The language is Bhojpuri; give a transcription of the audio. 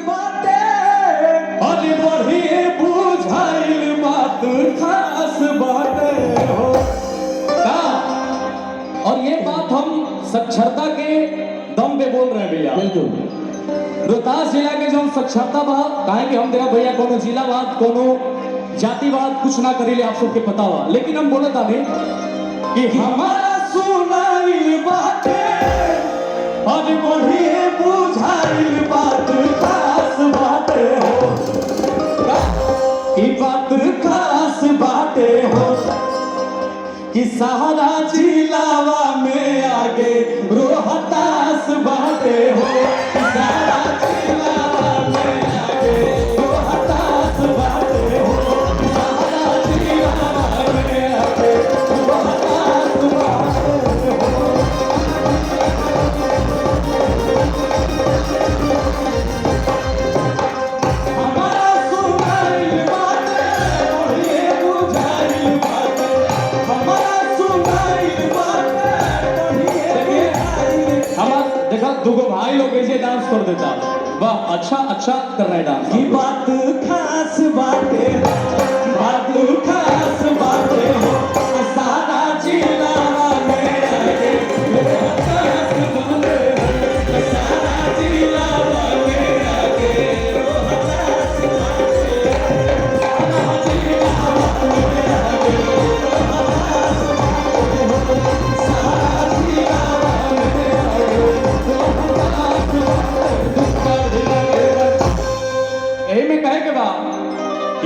बाटे अरे बढ़िए बुझाइल बात खास बाटे हो का। और ये बात हम साक्षरता के दम पे बोल रहे हैं भैया। बिल्कुल रोहतास जिला के जो हम साक्षरता बात काहे कि हम देखा भैया कोनो जिलावाद कोनो जातिवाद कुछ ना करेले आप सबके पता हुआ, लेकिन हम बोलत आने कि हमारा सुनाइल बाटे और बढ़िए बुझाइल बात खास बाटे हो कि बात खास बाटे हो कि सहारा जिलावा में आगे रोहतास बाटे हो कि सहारा जिलावा में आगे रोहतास बाटे हो कि सहारा जिलावा में आगे रोहतास बाटे हो। हमारा सुनाइल बाटे बढ़िए बुझाइल बाटे हमारा सुनाइल बाटे बढ़िए बुझाइल। हमारा देखा दुगो भाई लोग ऐसे डांस कर देता, वाह अच्छा अच्छा कर रहे हैं डांस। की बात खास बाटे